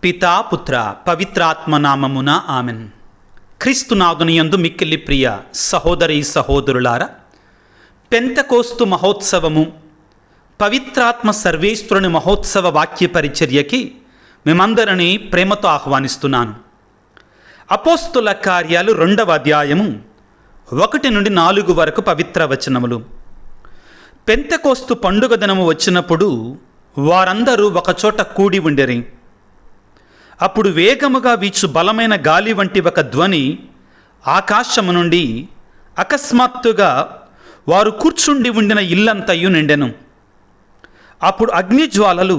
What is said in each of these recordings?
పితా పుత్ర పవిత్రాత్మ నామమున ఆమెన్. క్రీస్తునాథుని యందు మిక్కిలి ప్రియ సహోదరి సహోదరులారా, పెంతెకోస్తు మహోత్సవము పవిత్రాత్మ సర్వేశ్వరుని మహోత్సవ వాక్య పరిచర్యకి మేమందరినీ ప్రేమతో ఆహ్వానిస్తున్నాను. అపోస్తుల కార్యాలు 2వ అధ్యాయము 1 నుండి 4 వరకు పవిత్ర వచనములు. పెంతెకోస్తు పండుగ దినము వచ్చినప్పుడు వారందరూ ఒకచోట కూడి ఉండిరి. అప్పుడు వేగముగా వీచు బలమైన గాలి వంటి ఒక ధ్వని ఆకాశము నుండి అకస్మాత్తుగా వారు కూర్చుండి ఉండిన ఇల్లంతయు నిండెను. అప్పుడు అగ్నిజ్వాలలు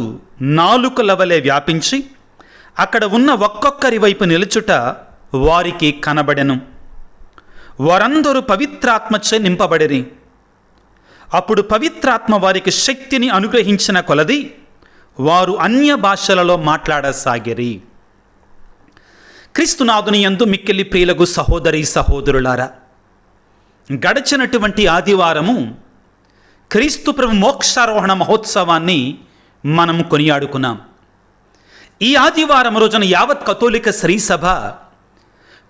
నాలుకల వలె వ్యాపించి అక్కడ ఉన్న ఒక్కొక్కరి వైపు నిలుచుట వారికి కనబడెను. వారందరూ పవిత్రాత్మచే నింపబడిరి. అప్పుడు పవిత్రాత్మ వారికి శక్తిని అనుగ్రహించిన కొలది వారు అన్య భాషలలో మాట్లాడసాగిరి. క్రీస్తునాథుని యందు మిక్కిలి ప్రియులకు సహోదరి సహోదరులారా, గడిచినటువంటి ఆదివారము క్రీస్తు ప్రభు మోక్షారోహణ మహోత్సవాన్ని మనం కొనియాడుకున్నాం. ఈ ఆదివారం రోజున యావత్ కథోలిక శ్రీసభ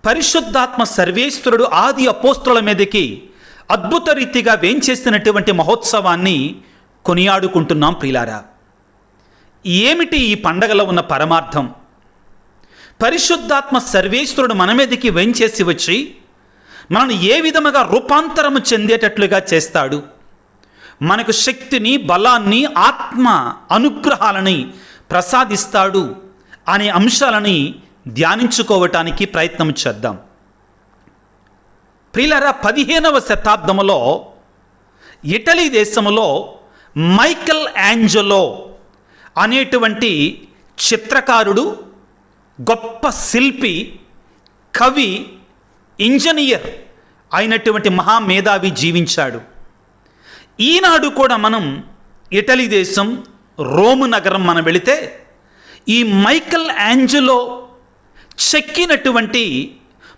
పరిశుద్ధాత్మ సర్వేశ్వరుడు ఆది అపోస్తుల మీదకి అద్భుత రీతిగా వేంచేసినటువంటి మహోత్సవాన్ని కొనియాడుకుంటున్నాం. ప్రియులారా, ఏమిటి ఈ పండగలో ఉన్న పరమార్థం? పరిశుద్ధాత్మ సర్వేశ్వరుడు మన మీదకి వేంచేసి వచ్చి మనల్ని ఏ విధముగా రూపాంతరము చెందేటట్లుగా చేస్తాడు, మనకు శక్తిని, బలాన్ని, ఆత్మ అనుగ్రహాలని ప్రసాదిస్తాడు అనే అంశాలని ధ్యానించుకోవటానికి ప్రయత్నం చేద్దాం. ప్రియులారా, 15వ శతాబ్దములో ఇటలీ దేశములో మైకల్ యాంజెలో అనేటువంటి చిత్రకారుడు, గొప్ప శిల్పి, కవి, ఇంజనీర్ అయినటువంటి మహామేధావి జీవించాడు. ఈనాడు కూడా మనం ఇటలీ దేశం రోము నగరం మనం వెళితే ఈ మైకల్ యాంజెలో చెక్కినటువంటి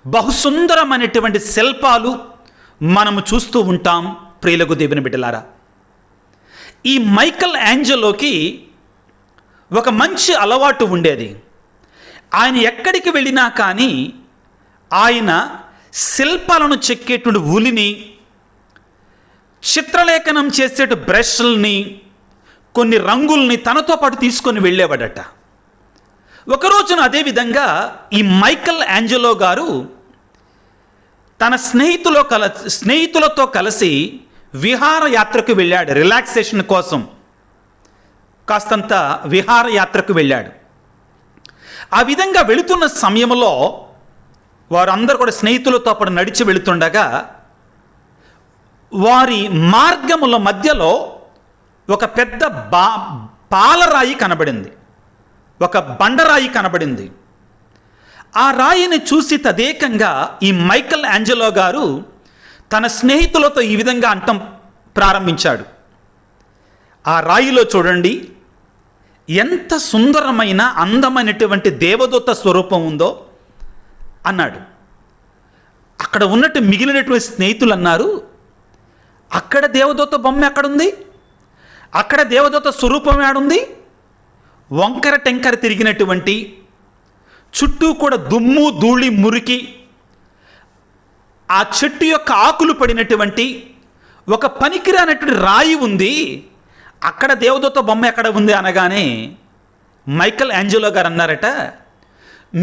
బహుసుందరమైనటువంటి శిల్పాలు మనము చూస్తూ ఉంటాం. ప్రియులకు దేవుని బిడ్డలారా, ఈ మైకల్ యాంజెలోకి ఒక మంచి అలవాటు ఉండేది. ఆయన ఎక్కడికి వెళ్ళినా కానీ ఆయన శిల్పాలను చెక్కేటువంటి ఉలిని, చిత్రలేఖనం చేసేటు బ్రష్ల్ని, కొన్ని రంగుల్ని తనతో పాటు తీసుకొని వెళ్ళేవాడట. ఒకరోజున అదేవిధంగా ఈ మైకల్ యాంజెలో గారు తన స్నేహితులతో కలిసి విహారయాత్రకు వెళ్ళాడు. రిలాక్సేషన్ కోసం కాస్తంత విహారయాత్రకు వెళ్ళాడు. ఆ విధంగా వెళుతున్న సమయంలో వారందరూ కూడా స్నేహితులతో పాటు నడిచి వెళుతుండగా వారి మార్గముల మధ్యలో ఒక పెద్ద పాలరాయి కనబడింది, ఒక బండరాయి కనబడింది. ఆ రాయిని చూసి తదేకంగా ఈ మైకల్ యాంజెలో గారు తన స్నేహితులతో ఈ విధంగా అంటం ప్రారంభించాడు. ఆ రాయిలో చూడండి, ఎంత సుందరమైన అందమైనటువంటి దేవదూత స్వరూపం ఉందో అన్నాడు. అక్కడ ఉన్నట్టు మిగిలినటువంటి స్నేహితులు అన్నారు, అక్కడ దేవదూత బొమ్మ ఎక్కడుంది, అక్కడ దేవదూత స్వరూపం ఏడుంది? వంకర టెంకర తిరిగినటువంటి, చుట్టూ కూడా దుమ్ము ధూళి మురికి, ఆ చెట్టు యొక్క ఆకులు పడినటువంటి ఒక పనికిరానటువంటి రాయి ఉంది, అక్కడ దేవదూత బొమ్మ ఎక్కడ ఉంది అనగానే మైకల్ యాంజెలో గారు అన్నారట,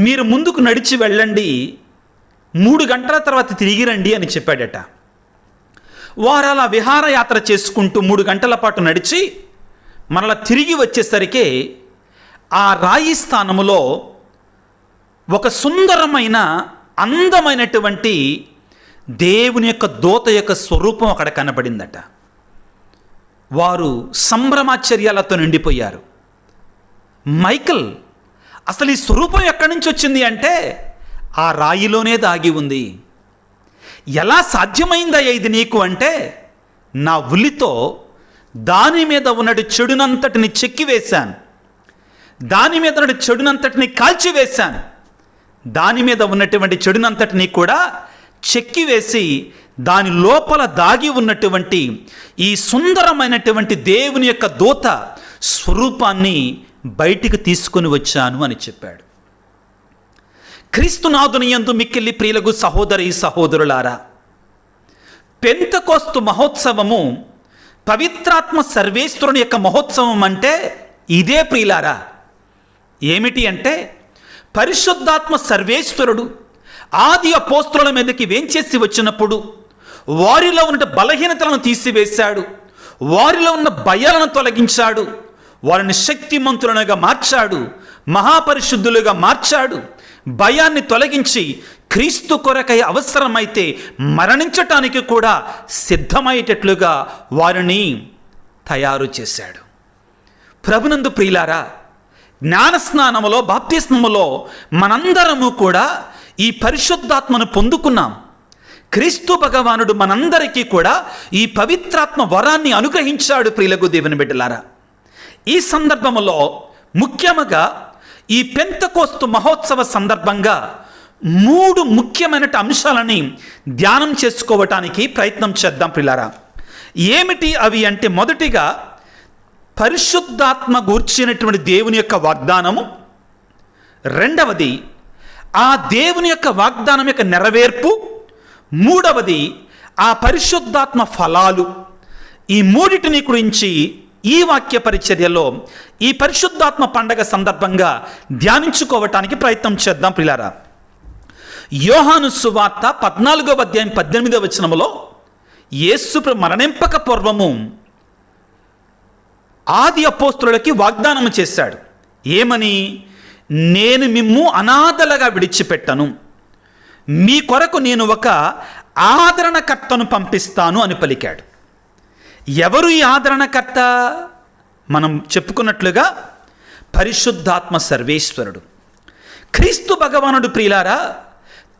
మీరు ముందుకు నడిచి వెళ్ళండి, 3 గంటల తర్వాత తిరిగి రండి అని చెప్పాడట. వారు అలా విహారయాత్ర చేసుకుంటూ 3 గంటల పాటు నడిచి మరలా తిరిగి వచ్చేసరికి ఆ రాయి స్థానములో ఒక సుందరమైన అందమైనటువంటి దేవుని యొక్క దూత యొక్క స్వరూపం అక్కడ కనబడిందట. వారు సంభ్రమాశ్చర్యాలతో నిండిపోయారు. మైకల్, అసలు ఈ స్వరూపం ఎక్కడి నుంచి వచ్చింది అంటే ఆ రాయిలోనే దాగి ఉంది. ఎలా సాధ్యమైందయ్యా ఇది నీకు అంటే, నా ఉలితో దాని మీద ఉన్నటి చెడునంతటిని చెక్కివేశాను, దాని మీద ఉన్నటి చెడునంతటిని కాల్చివేశాను, దాని మీద ఉన్నటువంటి చెడునంతటిని కూడా చెక్కివేసి దాని లోపల దాగి ఉన్నటువంటి ఈ సుందరమైనటువంటి దేవుని యొక్క దూత స్వరూపాన్ని బయటికి తీసుకొని వచ్చాను అని చెప్పాడు. క్రీస్తునాథుని యందు మిక్కిలి ప్రియులకు సహోదరి సహోదరులారా, పెంతెకోస్తు మహోత్సవము పవిత్రాత్మ సర్వేశ్వరుని యొక్క మహోత్సవం అంటే ఇదే ప్రియులారా. ఏమిటి అంటే, పరిశుద్ధాత్మ సర్వేశ్వరుడు ఆది అపోస్తలుల మీదకి వేంచేసి వచ్చినప్పుడు వారిలో ఉన్న బలహీనతలను తీసివేశాడు, వారిలో ఉన్న భయాలను తొలగించాడు, వారిని శక్తిమంతులుగా మార్చాడు, మహాపరిశుద్ధులుగా మార్చాడు. భయాన్ని తొలగించి క్రీస్తు కొరకై అవసరమైతే మరణించటానికి కూడా సిద్ధమయ్యేటట్లుగా వారిని తయారు చేశాడు. ప్రభునందు ప్రియులారా, జ్ఞానస్నానములో బాప్తిస్మములో మనందరము కూడా ఈ పరిశుద్ధాత్మను పొందుకున్నాం. క్రీస్తు భగవానుడు మనందరికీ కూడా ఈ పవిత్రాత్మ వరాన్ని అనుగ్రహించాడు. ప్రియులకు దేవుని బిడ్డలారా, ఈ సందర్భంలో ముఖ్యముగా ఈ పెంతెకోస్తు మహోత్సవ సందర్భంగా 3 ముఖ్యమైన అంశాలని ధ్యానం చేసుకోవటానికి ప్రయత్నం చేద్దాం ప్రియులారా. ఏమిటి అవి అంటే, మొదటిగా పరిశుద్ధాత్మ గూర్చినటువంటి దేవుని యొక్క వాగ్దానము, రెండవది ఆ దేవుని యొక్క వాగ్దానం యొక్క నెరవేర్పు, మూడవది ఆ పరిశుద్ధాత్మ ఫలాలు. ఈ మూడిటిని గురించి ఈ వాక్య పరిచర్యలో ఈ పరిశుద్ధాత్మ పండగ సందర్భంగా ధ్యానించుకోవటానికి ప్రయత్నం చేద్దాం ప్రియులారా. యోహాను సువార్త 14వ అధ్యాయం 18వ వచనములో యేసు మరణింపక పూర్వము ఆది అపోస్తలులకి వాగ్దానం చేశాడు. ఏమని? నేను మిమ్ము అనాథలుగా విడిచిపెట్టను, మీ కొరకు నేను ఒక ఆదరణకర్తను పంపిస్తాను అని పలికాడు. ఎవరు ఈ ఆదరణకర్త? మనం చెప్పుకున్నట్లుగా పరిశుద్ధాత్మ సర్వేశ్వరుడు. క్రీస్తు భగవానుడు ప్రియులారా,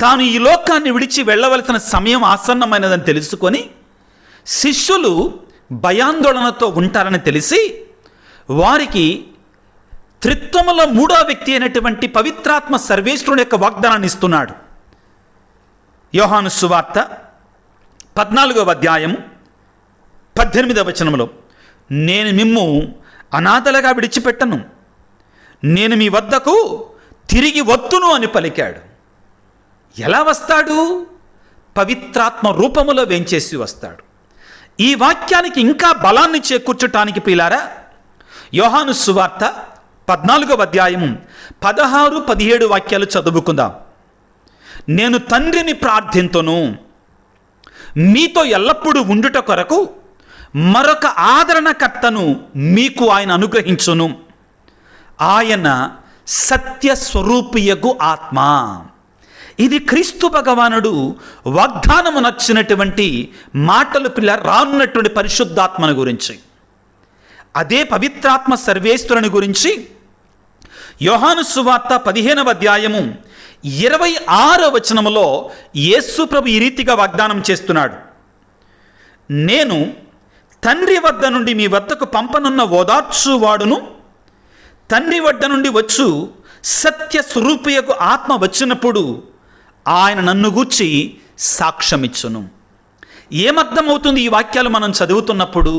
తాను ఈ లోకాన్ని విడిచి వెళ్ళవలసిన సమయం ఆసన్నమైనదని తెలుసుకొని శిష్యులు భయాందోళనతో ఉంటారని తెలిసి వారికి త్రిత్వములో 3వ వ్యక్తి అయినటువంటి పవిత్రాత్మ సర్వేశ్వరుని యొక్క వాగ్దానాన్ని ఇస్తున్నాడు. యోహాను సువార్త 14వ అధ్యాయము 18వ వచనములో, నేను మిమ్ము అనాథలుగా విడిచిపెట్టను, నేను మీ వద్దకు తిరిగి వత్తును అని పలికాడు. ఎలా వస్తాడు? పవిత్రాత్మ రూపములో వేంచేసి వస్తాడు. ఈ వాక్యానికి ఇంకా బలాన్ని చేకూర్చటానికి ప్రియులారా, యోహాను సువార్త 14వ అధ్యాయము 16, 17 వాక్యాలు చదువుకుందాం. నేను తండ్రిని ప్రార్థింతును, మీతో ఎల్లప్పుడూ ఉండుట కొరకు మరొక ఆదరణకర్తను మీకు ఆయన అనుగ్రహించును, ఆయన సత్యస్వరూపియగు ఆత్మ. ఇది క్రీస్తు భగవానుడు వాగ్దానము నచ్చినటువంటి మాటలు పిల్ల రానున్నటువంటి పరిశుద్ధాత్మను గురించి. అదే పవిత్రాత్మ సర్వేశ్వరుని గురించి యోహాను సువార్త 15వ అధ్యాయము 26వ వచనములో యేసు ప్రభు ఈ రీతిగా వాగ్దానం చేస్తున్నాడు. నేను తండ్రి వద్ద నుండి మీ వద్దకు పంపనున్న ఓదార్చువాడును, తండ్రి వద్ద నుండి వచ్చు సత్య స్వరూపియకు ఆత్మ వచ్చినప్పుడు ఆయన నన్ను గూర్చి సాక్ష్యమిచ్చును. ఏమర్థమవుతుంది ఈ వాక్యాలు మనం చదువుతున్నప్పుడు?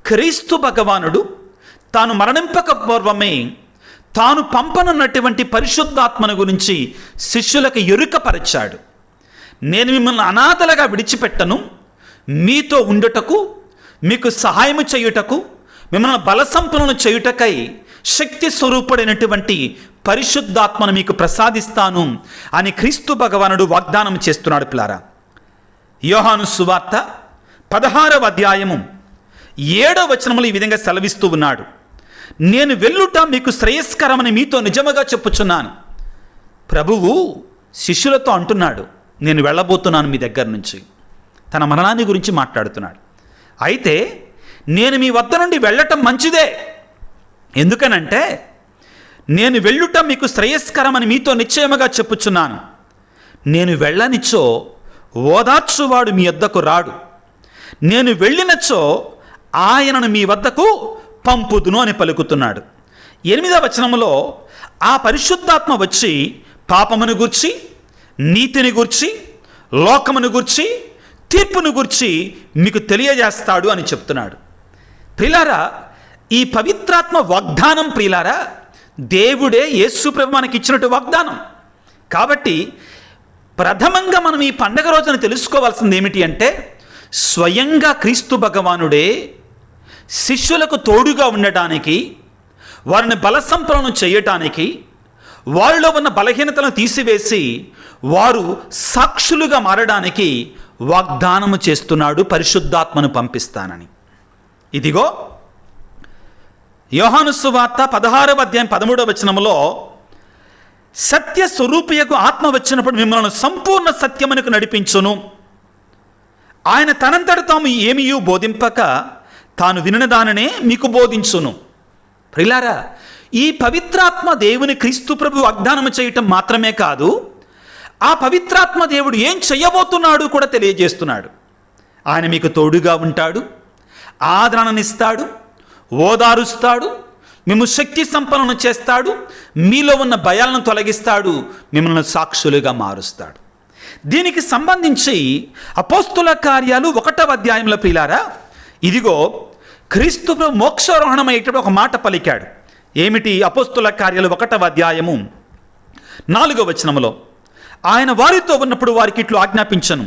క్రీస్తు భగవానుడు తాను మరణింపక పూర్వమే తాను పంపనున్నటువంటి పరిశుద్ధాత్మను గురించి శిష్యులకు ఎరుకపరిచాడు. నేను మిమ్మల్ని అనాథలుగా విడిచిపెట్టను, మీతో ఉండుటకు, మీకు సహాయము చేయుటకు, మిమ్మల్ని బలసంపన్నులను చేయుటకై శక్తి స్వరూపుడైనటువంటి పరిశుద్ధాత్మను మీకు ప్రసాదిస్తాను అని క్రీస్తు భగవానుడు వాగ్దానం చేస్తున్నాడు పిల్లారా. యోహాను సువార్త 16వ అధ్యాయము 7వ వచనములో ఈ విధంగా సెలవిస్తూ ఉన్నాడు. నేను వెళ్ళుట మీకు శ్రేయస్కరమని మీతో నిజముగా చెప్పుచున్నాను. ప్రభువు శిష్యులతో అంటున్నాడు, నేను వెళ్ళబోతున్నాను మీ దగ్గర నుంచి. తన మరణాన్ని గురించి మాట్లాడుతున్నాడు. అయితే నేను మీ వద్ద నుండి వెళ్ళటం మంచిదే, ఎందుకనంటే నేను వెళ్ళుట మీకు శ్రేయస్కరమని మీతో నిశ్చయముగా చెప్పుచున్నాను. నేను వెళ్ళనిచ్చో ఓదార్చువాడు మీ వద్దకు రాడు, నేను వెళ్ళినచో ఆయనను మీ వద్దకు పంపుదును అని పలుకుతున్నాడు. 8వ వచనములో ఆ పరిశుద్ధాత్మ వచ్చి పాపమును గూర్చి, నీతిని గూర్చి, లోకమును గూర్చి, తీర్పును గూర్చి మీకు తెలియజేస్తాడు అని చెప్తున్నాడు. ప్రియులారా, ఈ పవిత్రాత్మ వాగ్దానం ప్రియులారా దేవుడే యేసు ప్రభు మనకి ఇచ్చినట్టు వాగ్దానం. కాబట్టి ప్రథమంగా మనం ఈ పండగ రోజున తెలుసుకోవాల్సింది ఏమిటి అంటే, స్వయంగా క్రీస్తు భగవానుడే శిష్యులకు తోడుగా ఉండటానికి, వారిని బలసంపన్నం చేయటానికి, వారిలో ఉన్న బలహీనతలను తీసివేసి వారు సాక్షులుగా మారడానికి వాగ్దానము చేస్తున్నాడు, పరిశుద్ధాత్మను పంపిస్తానని. ఇదిగో యోహాను సువార్త 16వ అధ్యాయం 13వ వచనములో, సత్య స్వరూపియకు ఆత్మ వచ్చినప్పుడు మిమ్మల్ని సంపూర్ణ సత్యమునకు నడిపించును. ఆయన తనంతట తాము ఏమీయూ బోధింపక తాను వినిన దానినే మీకు బోధించును. ప్రియులారా, ఈ పవిత్రాత్మ దేవుని క్రీస్తు ప్రభు వాగ్దానం చేయటం మాత్రమే కాదు, ఆ పవిత్రాత్మ దేవుడు ఏం చెయ్యబోతున్నాడు కూడా తెలియజేస్తున్నాడు. ఆయన మీకు తోడుగా ఉంటాడు, ఆదరణనిస్తాడు, ఓదారుస్తాడు, మిమ్మల్ని శక్తి సంపన్నం చేస్తాడు, మీలో ఉన్న భయాలను తొలగిస్తాడు, మిమ్మల్ని సాక్షులుగా మారుస్తాడు. దీనికి సంబంధించి అపోస్తుల కార్యాలు 1వ అధ్యాయంలో ప్రియులారా, ఇదిగో క్రీస్తు మోక్షారోహణమయ్యేటప్పుడు ఒక మాట పలికాడు. ఏమిటి? అపోస్తుల కార్యాలు 1వ అధ్యాయము 4వ వచనములో, ఆయన వారితో ఉన్నప్పుడు వారికి ఇట్లు ఆజ్ఞాపించను,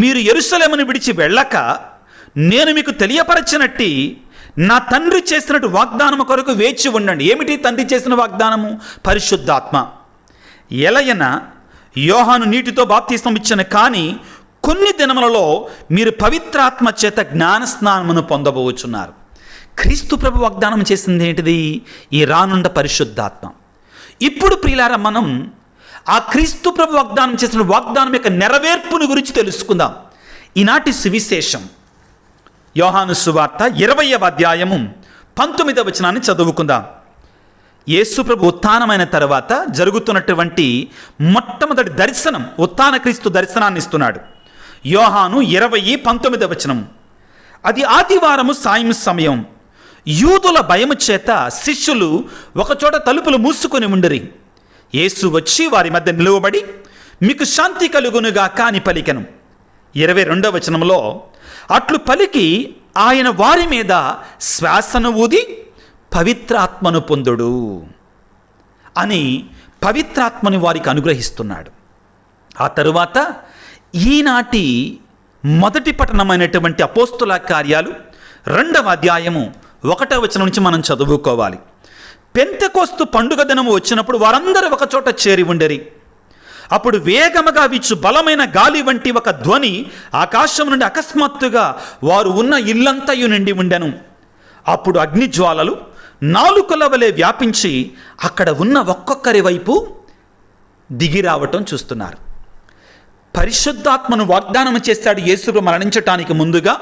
మీరు యెరూషలేమును విడిచి వెళ్ళక నేను మీకు తెలియపరచినట్టి నా తండ్రి చేసినట్టు వాగ్దానము కొరకు వేచి ఉండండి. ఏమిటి తండ్రి చేసిన వాగ్దానము? పరిశుద్ధాత్మ. ఎలయన యోహాను నీటితో బాప్తిస్మం ఇచ్చిన, కానీ కొన్ని దినములలో మీరు పవిత్రాత్మ చేత జ్ఞానస్నానమును పొందబోచున్నారు. క్రీస్తు ప్రభు వాగ్దానం చేసింది ఏంటిది? ఈ రానుండ పరిశుద్ధాత్మ. ఇప్పుడు ప్రియులారా, మనం ఆ క్రీస్తు ప్రభు వాగ్దానం చేసిన వాగ్దానం యొక్క నెరవేర్పును గురించి తెలుసుకుందాం. ఈనాటి సువిశేషం యోహాను సువార్త 20వ అధ్యాయము 19వ వచనాన్ని చదువుకుందాం. యేసు ప్రభు ఉత్థానమైన తర్వాత జరుగుతున్నటువంటి మొట్టమొదటి దర్శనం, ఉత్థాన క్రీస్తు దర్శనాన్ని ఇస్తున్నాడు. యోహాను 20:19 వచనం. అది ఆదివారము సాయం సమయం. యూదుల భయము చేత శిష్యులు ఒకచోట తలుపులు మూసుకొని ఉండిరి. యేసు వచ్చి వారి మధ్య నిలువబడి, మీకు శాంతి కలుగునుగాక అని పలికెను. 22వ వచనంలో, అట్లు పలికి ఆయన వారి మీద శ్వాసను ఊది పవిత్రాత్మను పొందుడు అని పవిత్రాత్మని వారికి అనుగ్రహిస్తున్నాడు. ఆ తరువాత ఈనాటి మొదటి పట్టణమైనటువంటి అపోస్తుల కార్యాలు 2వ అధ్యాయము 1వ వచనం నుంచి మనం చదువుకోవాలి. పెంతెకోస్తు పండుగ దినము వచ్చినప్పుడు వారందరూ ఒకచోట చేరి ఉండరి. అప్పుడు వేగముగా వీచు బలమైన గాలి వంటి ఒక ధ్వని ఆకాశం నుండి అకస్మాత్తుగా వారు ఉన్న ఇల్లంతయు నిండి ఉండెను. అప్పుడు అగ్నిజ్వాలలు నాలుకల వలె వ్యాపించి అక్కడ ఉన్న ఒక్కొక్కరి వైపు దిగి రావటం చూస్తున్నారు. పరిశుద్ధాత్మను వాగ్దానం చేశాడు యేసు మరణించటానికి ముందుగా.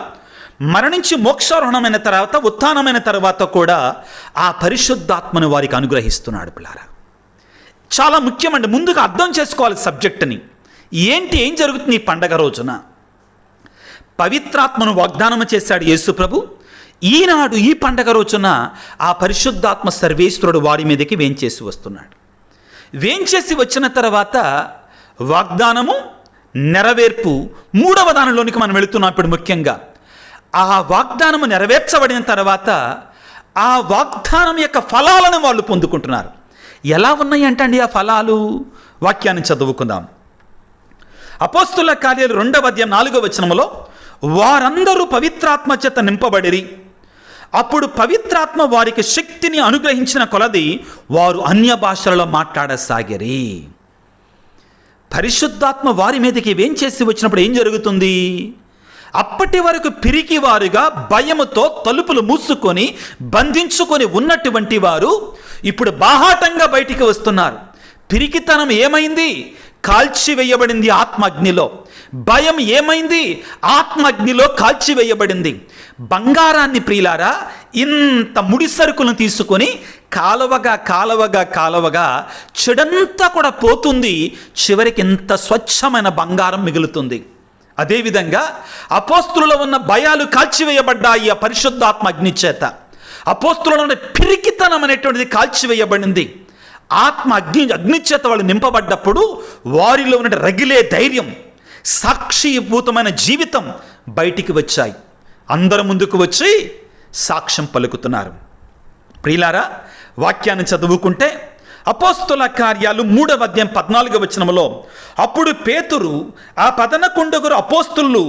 మరణించి మోక్షారోహణమైన తర్వాత, ఉత్థానమైన తర్వాత కూడా ఆ పరిశుద్ధాత్మను వారికి అనుగ్రహిస్తున్నాడు. పిల్లారా, చాలా ముఖ్యమండి. ముందుగా అర్థం చేసుకోవాలి సబ్జెక్టుని. ఏం జరుగుతుంది ఈ పండగ రోజున? పవిత్రాత్మను వాగ్దానం చేశాడు యేసు ప్రభు. ఈనాడు ఈ పండగ రోజున ఆ పరిశుద్ధాత్మ సర్వేశ్వరుడు వారి మీదకి వేంచేసి వస్తున్నాడు. వేంచేసి వచ్చిన తర్వాత వాగ్దానము, నెరవేర్పు, 3వ దానిలోనికి మనం వెళుతున్నాం. ఇప్పుడు ముఖ్యంగా ఆ వాగ్దానము నెరవేర్చబడిన తర్వాత ఆ వాగ్దానం యొక్క ఫలాలను వాళ్ళు పొందుకుంటున్నారు. ఎలా ఉన్నాయి అంటండి ఆ ఫలాలు? వాక్యాన్ని చదువుకుందాం. అపోస్తుల కార్యాలు 2వ అధ్యాయం 4వ వచనములో, వారందరూ పవిత్రాత్మ చేత నింపబడిరి. అప్పుడు పవిత్రాత్మ వారికి శక్తిని అనుగ్రహించిన కొలది వారు అన్య భాషలలో మాట్లాడసాగిరి. పరిశుద్ధాత్మ వారి మీదకి వేంచేసి వచ్చినప్పుడు ఏం జరుగుతుంది? అప్పటి వరకు పిరికివారుగా భయముతో తలుపులు మూసుకొని బంధించుకొని ఉన్నటువంటి వారు ఇప్పుడు బాహాటంగా బయటికి వస్తున్నారు. పిరికితనం ఏమైంది? కాల్చివేయబడింది ఆత్మఅగ్నిలో. భయం ఏమైంది? ఆత్మఅగ్నిలో కాల్చివేయబడింది. బంగారాన్ని ప్రియులారా, ఇంత ముడి సరుకులను తీసుకొని కాలవగా చెడంతా కూడా పోతుంది. చివరికి ఇంత స్వచ్ఛమైన బంగారం మిగులుతుంది. అదేవిధంగా అపోస్తులలో ఉన్న భయాలు కాల్చివేయబడ్డాయి ఆ పరిశుద్ధాత్మ అగ్ని చేత. అపోస్తులలో ఉన్న పిరికితనం అనేటువంటిది కాల్చివేయబడింది. ఆత్మ అగ్ని చేత వాళ్ళు నింపబడ్డప్పుడు వారిలో ఉన్న రగిలే ధైర్యం, సాక్షిభూతమైన జీవితం బయటికి వచ్చాయి. అందరూ ముందుకు వచ్చి సాక్ష్యం పలుకుతున్నారు. ప్రియులారా, వాక్యాన్ని చదువుకుంటే అపోస్తుల కార్యాలు 3వ అధ్యాయం 14వ వచనములో, అప్పుడు పేతురు ఆ 11 అపోస్తులు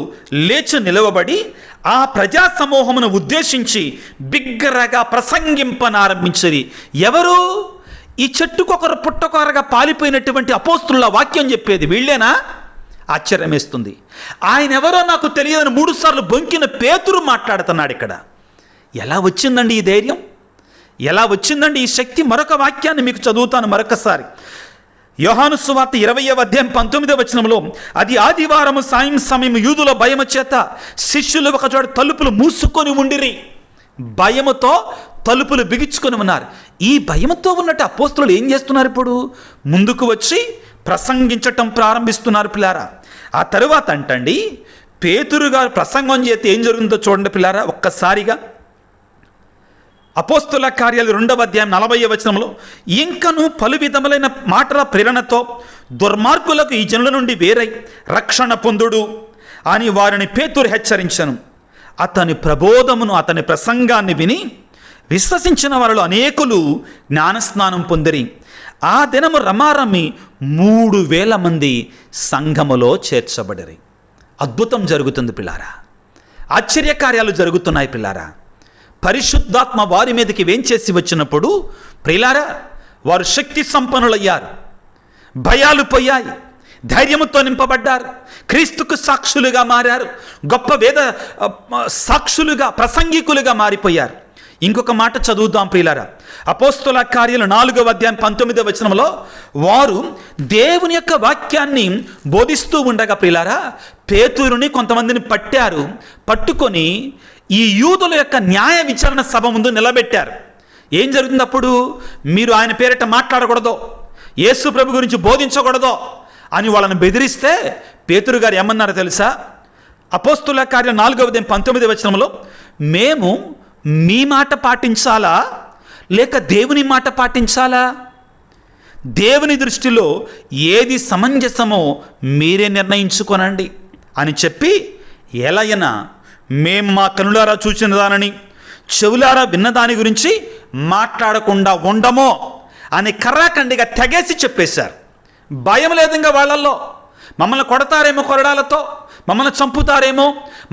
లేచి నిలవబడి ఆ ప్రజా సమూహమును ఉద్దేశించి బిగ్గరగా ప్రసంగింపనారంభించిరి. ఎవరు? ఈ చెట్టుకొకరు పుట్టకొరగా పాలిపోయినటువంటి అపోస్తుల వాక్యం చెప్పేది వీళ్ళేనా? ఆశ్చర్యం వేస్తుంది. ఆయన ఎవరో నాకు తెలియదని 3 సార్లు బొంకిన పేతురు మాట్లాడుతున్నాడు ఇక్కడ. ఎలా వచ్చిందండి ఈ ధైర్యం? ఎలా వచ్చిందండి ఈ శక్తి? మరొక వాక్యాన్ని మీకు చదువుతాను మరొకసారి. యోహాను సువార్త 20వ అధ్యాయం 19వ వచనంలో, అది ఆదివారము సాయం సమయం యూదుల భయము చేత శిష్యులు ఒకచోట తలుపులు మూసుకొని ఉండిరి. భయముతో తలుపులు బిగించుకొని ఉన్నారు. ఈ భయముతో ఉన్నట్టు అపోస్తులు ఏం చేస్తున్నారు? ఇప్పుడు ముందుకు వచ్చి ప్రసంగించటం ప్రారంభిస్తున్నారు పిల్లారా. ఆ తరువాత అంటండి, పేతురు గారు ప్రసంగం చేస్తే ఏం జరుగుతుందో చూడండి పిల్లారా ఒక్కసారిగా. అపోస్తుల కార్యాలు 2వ అధ్యాయం 40వ వచనంలో, ఇంకను పలు విధములైన మాటల ప్రేరణతో దుర్మార్గులకు ఈ జనుల నుండి వేరై రక్షణ పొందుడు అని వారిని పేతురు హెచ్చరించను. అతని ప్రబోధమును, అతని ప్రసంగాన్ని విని విశ్వసించిన వారిలో అనేకులు జ్ఞానస్నానం పొందిరి. ఆ దినము రమారమి 3000 మంది సంఘములో చేర్చబడిరి. అద్భుతం జరుగుతుంది పిల్లారా. ఆశ్చర్యకార్యాలు జరుగుతున్నాయి పిల్లారా. పరిశుద్ధాత్మ వారి మీదకి వేంచేసి వచ్చినప్పుడు ప్రియులారా, వారు శక్తి సంపన్నులయ్యారు. భయాలు పోయాయి. ధైర్యంతో నింపబడ్డారు. క్రీస్తుకు సాక్షులుగా మారారు. గొప్ప వేద సాక్షులుగా, ప్రసంగికులుగా మారిపోయారు. ఇంకొక మాట చదువుదాం ప్రియులారా. అపోస్తుల కార్యాలు 4వ అధ్యాయం 19వ వచనంలో, వారు దేవుని యొక్క వాక్యాన్ని బోధిస్తూ ఉండగా ప్రియులారా, పేతురుని కొంతమందిని పట్టారు. పట్టుకొని ఈ యూదుల యొక్క న్యాయ విచారణ సభ ముందు నిలబెట్టారు. ఏం జరుగుతుంది అప్పుడు? మీరు ఆయన పేరిట మాట్లాడకూడదో, యేసు ప్రభు గురించి బోధించకూడదో అని వాళ్ళని బెదిరిస్తే పేతురు గారు ఏమన్నారో తెలుసా? అపోస్తుల కార్యం 4వ అధ్యాయం 19వ వచనంలో, మేము మీ మాట పాటించాలా లేక దేవుని మాట పాటించాలా? దేవుని దృష్టిలో ఏది సమంజసమో మీరే నిర్ణయించుకోనండి అని చెప్పి, ఎలయనా మేము మా కనులారా చూసిన దానిని, చెవులారా విన్న దాని గురించి మాట్లాడకుండా ఉండమో అని కర్రాఖండిగా తెగేసి చెప్పేశారు. భయం లేదు ఇంకా వాళ్ళల్లో. మమ్మల్ని కొడతారేమో కొరడాలతో, మమ్మల్ని చంపుతారేమో,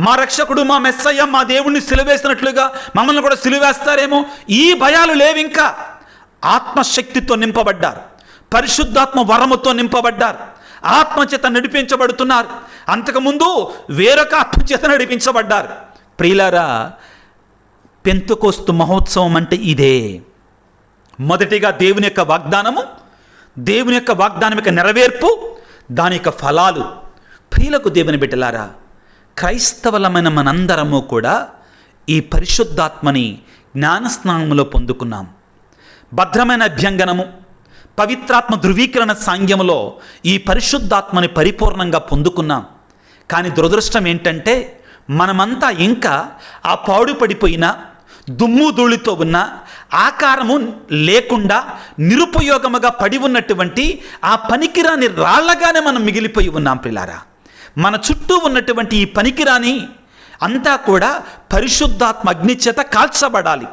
మా రక్షకుడు, మా మెస్సయ్య, మా దేవుణ్ణి సిలువేసినట్లుగా మమ్మల్ని కూడా సిలువేస్తారేమో, ఈ భయాలు లేవు. ఇంకా ఆత్మశక్తితో నింపబడ్డారు. పరిశుద్ధాత్మ వరముతో నింపబడ్డారు. ఆత్మచేత నడిపించబడుతున్నారు. అంతకుముందు వేరొక ఆత్మచేత నడిపించబడ్డారు. ప్రియులారా, పెంతెకోస్తు మహోత్సవం అంటే ఇదే. మొదటిగా దేవుని యొక్క వాగ్దానము, దేవుని యొక్క వాగ్దానం యొక్క నెరవేర్పు, దాని యొక్క ఫలాలు. ప్రియులకు దేవుని బిడ్డలారా, క్రైస్తవులమైన మనందరము కూడా ఈ పరిశుద్ధాత్మని జ్ఞానస్నానంలో పొందుకున్నాం. భద్రమైన అభ్యంగనము, పవిత్రాత్మ ధృవీకరణ సాంగ్యములో ఈ పరిశుద్ధాత్మని పరిపూర్ణంగా పొందుకున్నాం. కానీ దురదృష్టం ఏంటంటే, మనమంతా ఇంకా ఆ పాడుపడిపోయిన, దుమ్ము ధూళితో ఉన్న, ఆకారము లేకుండా నిరుపయోగముగా పడి ఉన్నటువంటి ఆ పనికిరాని రాళ్లగానే మనం మిగిలిపోయి ఉన్నాం ప్రియులారా. మన చుట్టూ ఉన్నటువంటి ఈ పనికిరాని అంతా కూడా పరిశుద్ధాత్మ అగ్ని చేత కాల్చబడాలి.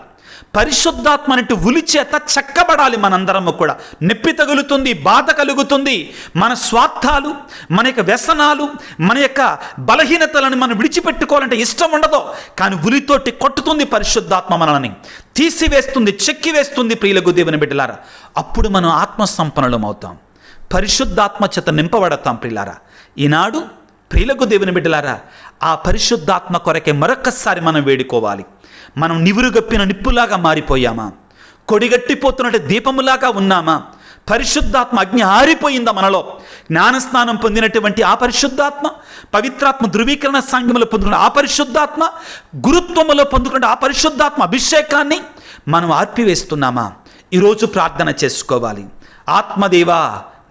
పరిశుద్ధాత్మ అనేటి ఉలి చేత చక్కబడాలి. మనందరము కూడా నొప్పి తగులుతుంది, బాధ కలుగుతుంది. మన స్వార్థాలు, మన యొక్క వ్యసనాలు, మన యొక్క బలహీనతలను మనం విడిచిపెట్టుకోవాలంటే ఇష్టం ఉండదు. కానీ ఉలితోటి కొట్టుతుంది పరిశుద్ధాత్మ, మనల్ని తీసివేస్తుంది, చెక్కివేస్తుంది. ప్రియులకు దేవుని బిడ్డలారా, అప్పుడు మనం ఆత్మ సంపన్నులం అవుతాం, పరిశుద్ధాత్మ చేత నింపబడతాం. ప్రియులారా, ఈనాడు ప్రియులకు దేవుని బిడ్డలారా, ఆ పరిశుద్ధాత్మ కొరకే మరొక్కసారి మనం వేడుకోవాలి. మనం నివురుగప్పిన నిప్పులాగా మారిపోయామా? కొడిగట్టిపోతున్నట్టు దీపములాగా ఉన్నామా? పరిశుద్ధాత్మ అగ్ని ఆరిపోయిందా మనలో? జ్ఞానస్నానం పొందినటువంటి ఆ పరిశుద్ధాత్మ, పవిత్రాత్మ ధృవీకరణ సాంగ్యములో పొందుకున్న ఆ పరిశుద్ధాత్మ, గురుత్వములో పొందుకున్న ఆ పరిశుద్ధాత్మ అభిషేకాన్ని మనం ఆర్పివేస్తున్నామా? ఈరోజు ప్రార్థన చేసుకోవాలి. ఆత్మదేవా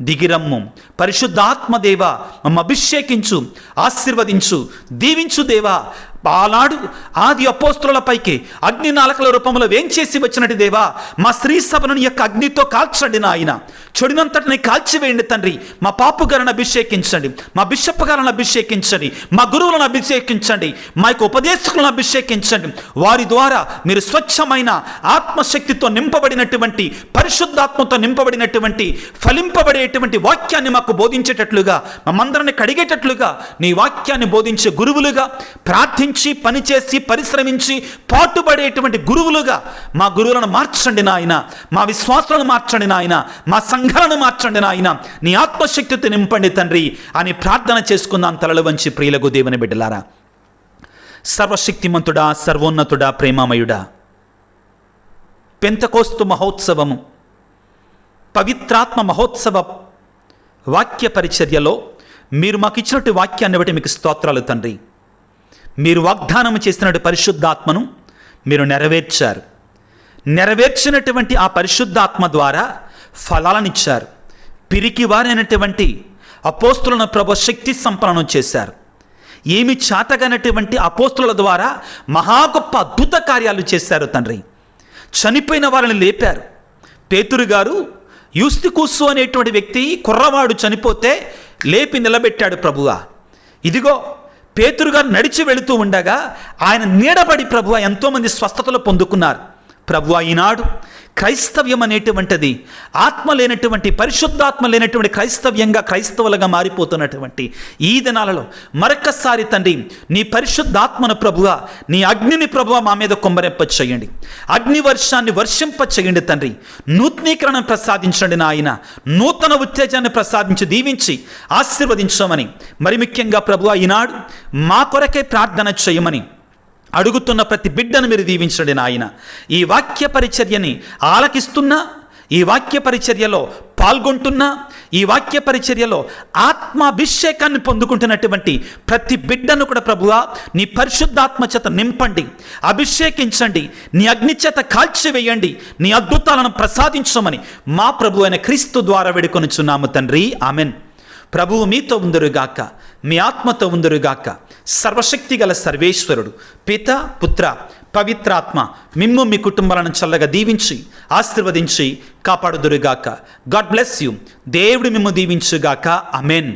దిగిరమ్ము, పరిశుద్ధాత్మదేవా మమ్మ అభిషేకించు, ఆశీర్వదించు, దీవించు దేవా. ఆనాడు ఆది అపోస్తులపైకి అగ్ని నాళకల రూపంలో వేంచేసి వచ్చినట్టు దేవా, మా స్త్రీ సభను యొక్క అగ్నితో కాల్చండి నాయన, చెడునంతటిని కాల్చివేయండి తండ్రి. మా పాపు గారిని అభిషేకించండి, మా బిషప్ గారిని అభిషేకించండి, మా గురువులను అభిషేకించండి, మా యొక్క ఉపదేశకులను అభిషేకించండి. వారి ద్వారా మీరు స్వచ్ఛమైన ఆత్మశక్తితో నింపబడినటువంటి, పరిశుద్ధాత్మతో నింపబడినటువంటి, ఫలింపబడేటువంటి వాక్యాన్ని మాకు బోధించేటట్లుగా, మమ్మందరిని కడిగేటట్లుగా నీ వాక్యాన్ని బోధించే గురువులుగా, ప్రార్థించి పనిచేసి పరిశ్రమించి పాటుపడేటువంటి గురువులుగా మా గురువులను మార్చండి నాయన, మా విశ్వాసాలను మార్చండి నాయన, మా సంఘాలను మార్చండి నాయన, నీ ఆత్మశక్తితో నింపండి తండ్రి అని ప్రార్థన చేసుకుందాం తలలు వంచి ప్రియులకు దేవుని బిడ్డలారా. సర్వశక్తిమంతుడా, సర్వోన్నతుడా, ప్రేమామయుడా, పెంతెకోస్తు మహోత్సవము, పవిత్రాత్మ మహోత్సవ వాక్య పరిచర్యలో మీరు మాకు ఇచ్చినట్టు వాక్యాన్ని బట్టి మీకు స్తోత్రాలు తండ్రి. మీరు వాగ్దానం చేసినట్టు పరిశుద్ధాత్మను మీరు నెరవేర్చారు. నెరవేర్చినటువంటి ఆ పరిశుద్ధాత్మ ద్వారా ఫలాలను ఇచ్చారు. పిరికి వారైనటువంటి అపోస్తులను ప్రభు శక్తి సంపన్నం చేశారు. ఏమి చాతగనటువంటి అపోస్తుల ద్వారా మహా గొప్ప అద్భుత కార్యాలు చేశారు తండ్రి. చనిపోయిన వారిని లేపారు. పేతురు గారు యూస్తికూసు అనేటువంటి వ్యక్తి, కుర్రవాడు చనిపోతే లేపి నిలబెట్టాడు ప్రభువా. ఇదిగో పేతురు గారు నడిచి వెళుతూ ఉండగా ఆయన నీడబడి ప్రభువా ఎంతోమంది స్వస్థతలు పొందుకున్నారు. ప్రభువా, ఈనాడు క్రైస్తవ్యం అనేటువంటిది ఆత్మ లేనటువంటి, పరిశుద్ధాత్మ లేనటువంటి క్రైస్తవ్యంగా, క్రైస్తవులుగా మారిపోతున్నటువంటి ఈ దినాలలో మరొక్కసారి తండ్రి నీ పరిశుద్ధాత్మను ప్రభువా, నీ అగ్నిని ప్రభువా మా మీద కొమ్మరెంప చేయండి. అగ్ని వర్షాన్ని వర్షింప చేయండి తండ్రి. నూతనీకరణను ప్రసాదించండి నాయన, నూతన ఉత్తేజాన్ని ప్రసాదించి దీవించి ఆశీర్వదించమని, మరి ముఖ్యంగా ప్రభువా ఈనాడు మా కొరకే ప్రార్థన చేయమని అడుగుతున్న ప్రతి బిడ్డను మీరు దీవించండి నాయన. ఈ వాక్య పరిచర్యని ఆలకిస్తున్నా, ఈ వాక్య పరిచర్యలో పాల్గొంటున్నా, ఈ వాక్య పరిచర్యలో ఆత్మాభిషేకాన్ని పొందుకుంటున్నటువంటి ప్రతి బిడ్డను కూడా ప్రభువా నీ పరిశుద్ధాత్మ చేత నింపండి, అభిషేకించండి, నీ అగ్ని చేత కాల్చివేయండి, నీ అద్భుతాలను ప్రసాదించమని మా ప్రభు అయిన క్రీస్తు ద్వారా వేడుకొనుచున్నాము తండ్రి. ఆమెన్. ప్రభువు మీతో ఉందురుగాక, మీ ఆత్మతో ఉందురుగాక. సర్వశక్తి గల సర్వేశ్వరుడు పిత, పుత్ర, పవిత్రాత్మ మిమ్ము మీ కుటుంబాలను చల్లగా దీవించి ఆశీర్వదించి కాపాడుదురుగాక. God bless you. దేవుడు మిమ్ము దీవించుగాక. ఆమెన్.